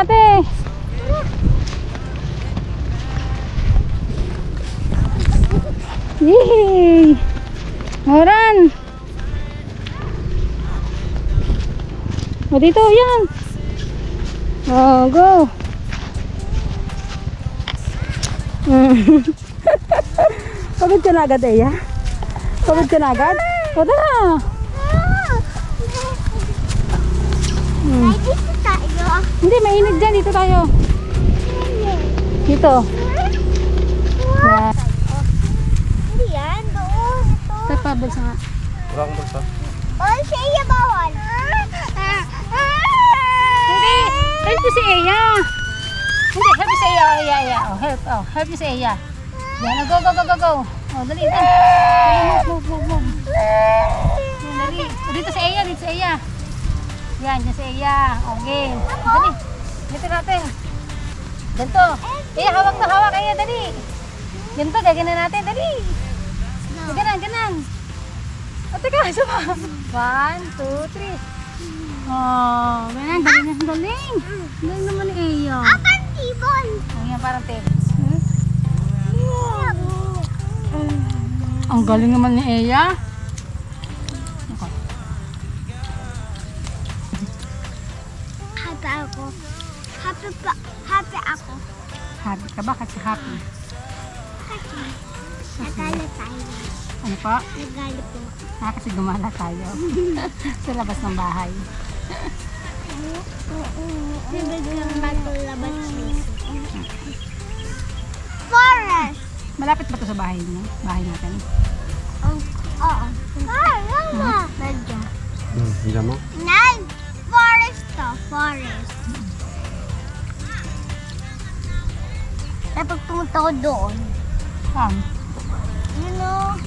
ate. Yay! Moran! O dito, yan! Oh, go! Pagod ka na agad, Eya? Pagod ka na agad? O, tara! Dito tayo. Hindi, mainit dyan. Dito tayo. Dito. Yan. Hindi yan, doon. Ito. Sa pabals nga. Wala akong bulsa. Oh, siya bawal. Hindi! Help mo si Eya! Hindi, help mo si Eya. Eya. Oh, help. Oh, help mo si Eya. Yan, go, go, go, go, go. Oh, dali, dali. Dali, move, move, move. Yan, dali. Oh, dito si Eya, dito si Eya. Yan, dyan si Eya. Okay. Dali. Dito natin. Ganito. Eya, hawak na hawak. Eya, dali. Ganito, gaganan natin. Dali. Ganan, ganan. O, teka, isa pa. 1, 2, 3. Oh, ganyan, galing. Galing. Galing naman ni Eya. Apan tibon. Oh, yan, parang table. Ang galing naman ni Eya. Happy ako. Happy ako. Happy ka ba? Kasi happy. Kasi nagala tayo. Ano pa? Nagala po. Kasi gumala tayo. Sa labas ng bahay. Nabig lang matulabas dito. Forest. Malapit ba ito sa bahay niyo? Bahay natin? Oo. Mama. Nandiyan. Hindi mo? Nan. Forest to. Forest. Eh, pag pumunta ko doon, Saan? yun o,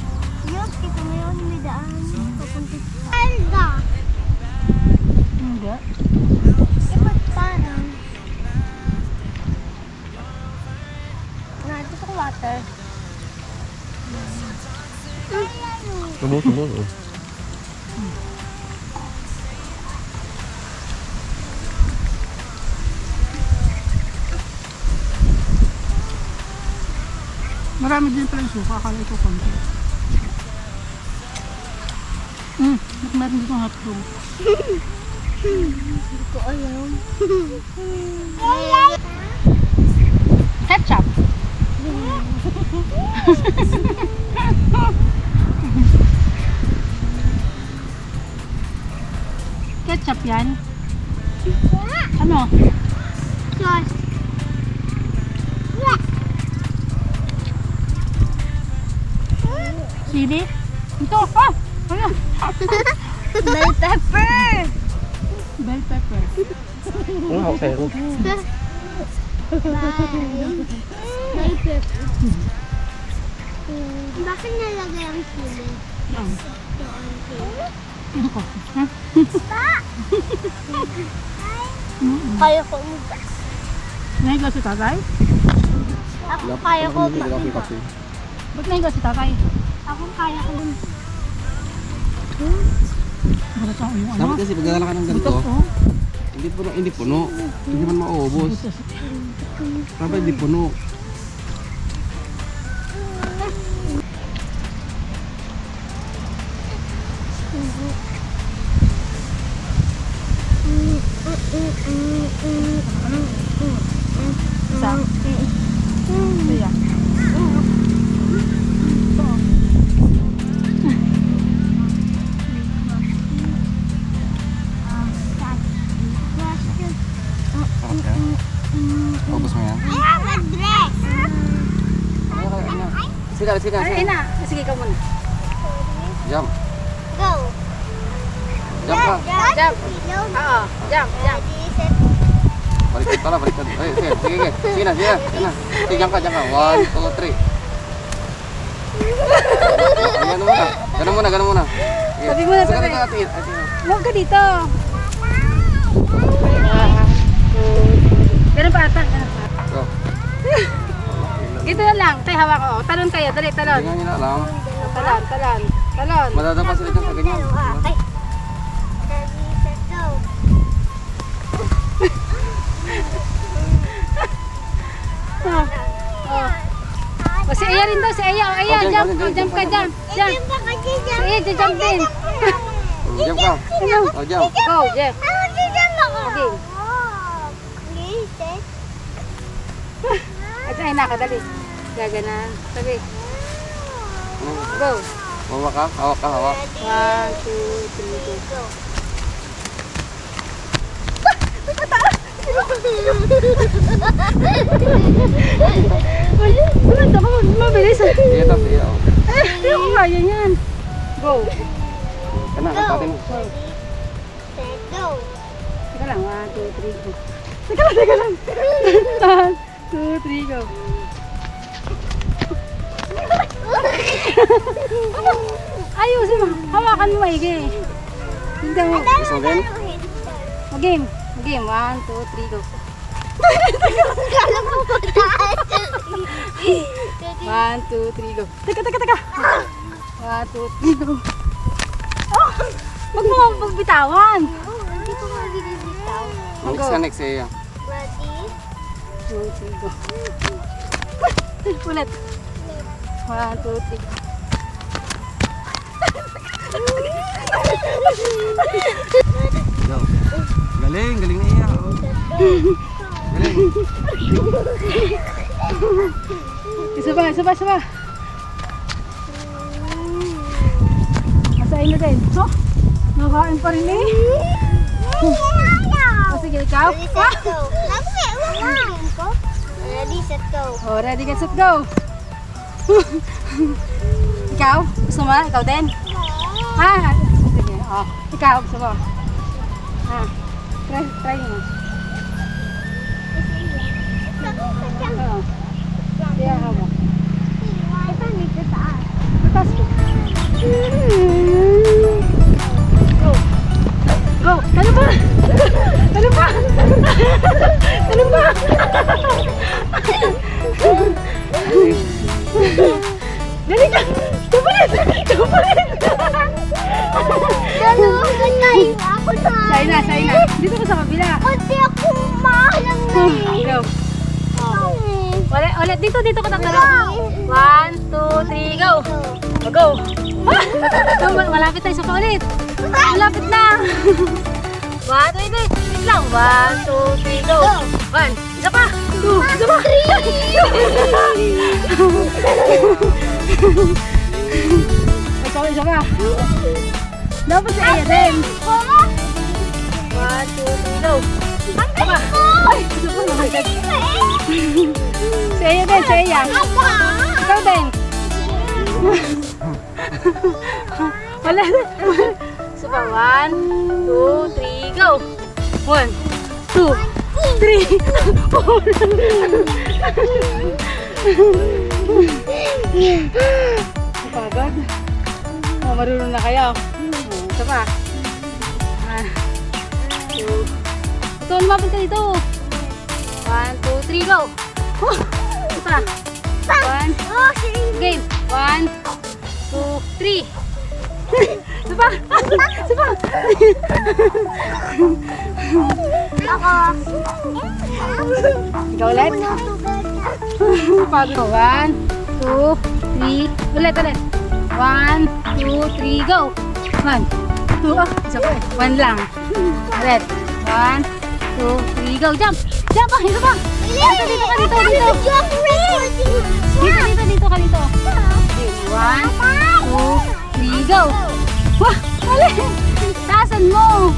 yun, kita mo yun, may daan. Papunta sa Alda. Hindi. Eh, ba't parang? Nandito ko water. Tumo. Marami din pala yung suka. Akala ito konti. Meron dito ng hotdog. Hindi ko alam. Ketchup. Ketchup yan. Ano? Sauce. Chili? Ito. Ah! Ano? Bell pepper. Bell pepper. Ang hawak sa'yo. Bell pepper. Bakit nalagay ang chili? Yan. Doon, chili. Ano ko? Ha? Kaya ko umigas. Nahigaw si tatay? Ako kaya ko Kape. Ba't nahigaw si tatay? Ako kaya ko Bakit ang yung ano? Dapat kasi pagdadala ka ng ganito, Butot oh. hindi puno. Hindi man maubos. Dapat hindi puno. Isa. Kaya. Ubos mo yan? I have a dress. Sige. Ay na. Sige ka muna. Jump. Go. Jump ka. Jump. Oo. Jump. Jump. Baliktad pala, baliktad. Ay, sige na. Sige, jump ka. 1, 2, 3. Ganun muna. Sige. Sabi mo na, Sige, sabi. ate. Huwag ka dito. Ganun pa ata. Go. Ito na lang. Tayo hawak ko. Talon kayo. Dali, talon. Hindi nga nila alam. Talon. Madadapa sila dyan sa ganyan. Okay. Ready, set, go. jump. Oh, jump ka, jump. Jump. Jump ka kasi Si jump. Eya, jump din. Jump ka. Oh, jump. Go, Jeff. Jump ako. Okay. Okay, set. At ay, nakadali. Gaganan. Sabi. Go. Hawak ka, hawak ka, hawak. 1, 2, 3, go. Ayun, bulat ako. Mabilis. Sige to, sige. Oh. Hindi ako kaya yan. Go. Kana, kapatin mo. Go. Set, go. Teka lang, 1, 2, 3, go. Teka lang. 1, 2, 3, go. Ayusin mo. Hawakan mo maigi. Tignan mo. Gusto mo din? Mag-game. Mag-game. 1, 2, 3, go. Kala mo pagtaas. 1, 2, 3, go. Teka. 1, 2, 3, go. Oh, wag mo magbitawan. Hindi ko mabibitaw. Next ka, next Eya. Ready? 2, 3, go. Ulit. 1, 2, 3. Go. Galing na Eya. Galing. Isa pa. Masain na din. Oh, nakain pa rin eh. Oh, sige, ikaw. Ready, set, go. Ready, set, go. Oh, ready, get set, go. Ikaw? Gusto mo? Ikaw din? Sige. Oh, ikaw gusto mo? Try mo. Oo. Kaya ka mo. Taas ko. Go! Ano ba? Dali ka! Tupalit! Say na. Dito ka sa kabila. Kasi ako maalam na Go. Ulit. Dito ka tatalo. 1, 2, 3, go! Go! Malapit tayo sa paulit. Malapit na. 1, 2, 3. Wait lang. 1, 2, 3, go! 1. Isa pa. 2. Isa pa. 3. Isa pa. Dapat si Eya din. 1, 2, 3, go! Isa pa. Ay! Isa pa. Nakagad. Si Eya din. Ikaw din. Wala na. Isa pa. 1, 2, 3, go! 1, 2, 3, 4. Pagod. Oh, marunong na kayo. Isa pa. 1, 2. Ito, lumapit ka dito. 1, 2, 3, go! Isa pa. 1, game. 1, 2, 3. Isa pa. Ikaw ulit. Pagod. 1, 2, 3. Ulit. 1, 2, 3, go! 1, 2, isa pa eh. 1 lang. Ulit. 1, 2, 3, go! Jump! Isa pa! Dito ka dito. Dito ka dito. 1, 2, 3, go! Wah! Mali! Taasan mo!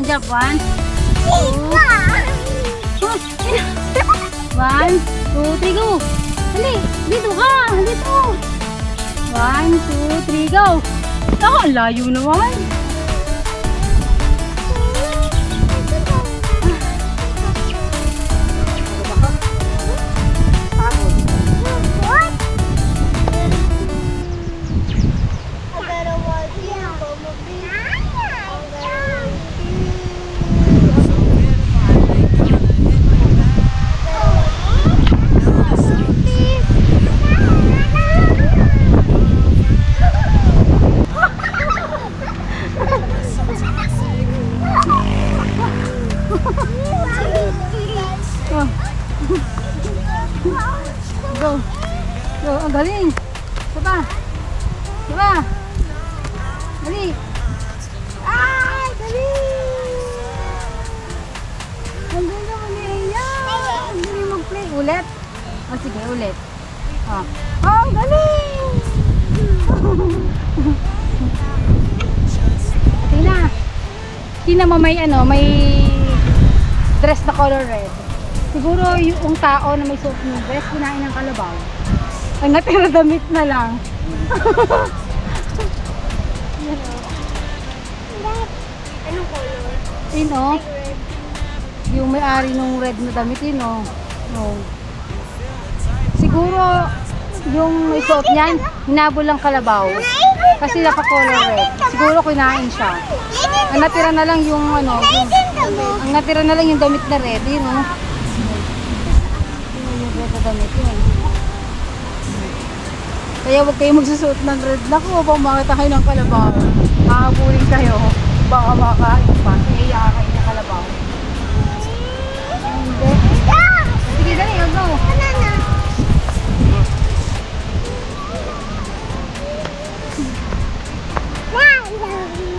Jump. 1, 2, 3, go! Dali! Dito ka! Dito! 1, 2, 3, go! Ako, ang layo naman! Go! Go! Ang galing! Isa pa! Dali. Ay, dali! Ang galing naman ni Eya. Ang galing mag-play. Ulit. O sige, ulit. Oh, ang galing! Tina. Tina mo may may dress na color red. Siguro yung tao na may suot ng dress, kinain ng kalabaw. Ang natira damit na lang. Anong color? Ino, yung may-ari nung red na damit, no. Siguro, yung may suot niyan, hinabol lang kalabaw. Kasi naka-color red. Siguro kinain siya. Ang natira na lang yung ang natira na lang yung damit na red, yun, no. Yung red na damit, yun. Kaya huwag kayo magsusuot ng red. Naku, baka makita kayo ng kalabaw. Makakabulin kayo. Baka makain pa. Kaya iakain ng kalabaw. Hindi. Sige, dali, go.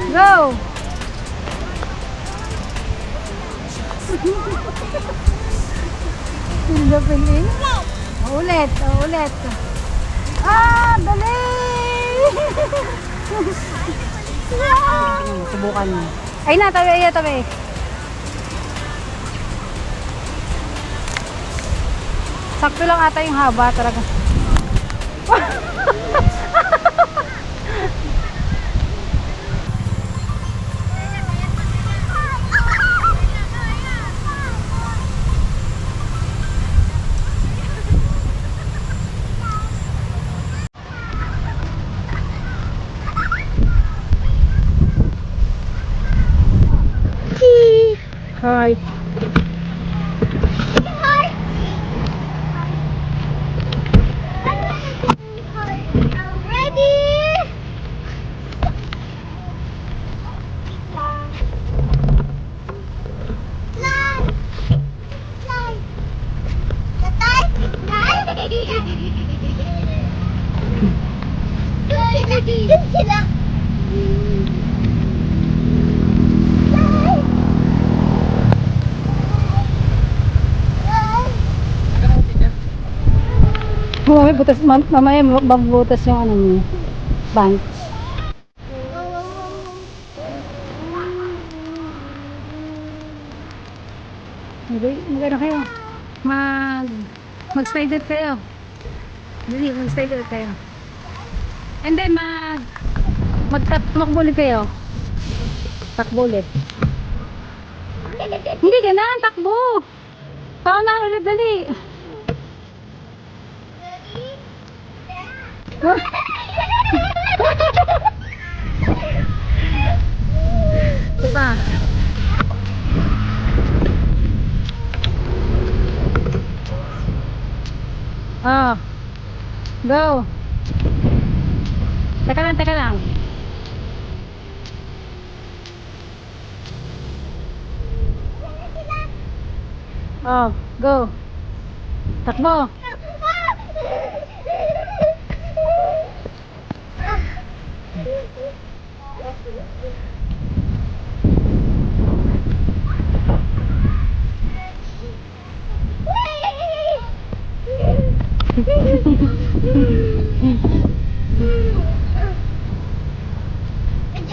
Go! Hindi piling. Ulit, ulit. Ah, dali! Subukan mo. Ay na, tabi, ay tabi. Sakto lang ata yung haba talaga. Hi. Sila. Mamaya butas, mamaya mabutas yung mo. Band. Magano kayo? Mag-slide out kayo. Dali, mag-slide out kayo. And then magtakbo ulit kayo. Takbo ulit. Hindi ganun, takbo. Paano ulit, dali. Diba? Oh. Go. Teka lang, teka lang. Oh, go. Takbo.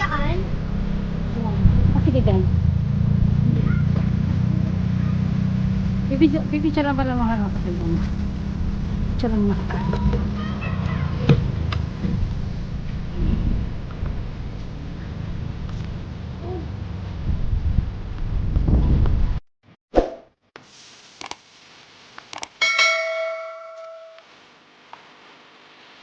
Diyan. Sige din. Pipicture lang pala mga kapatid mo. Picture lang mga.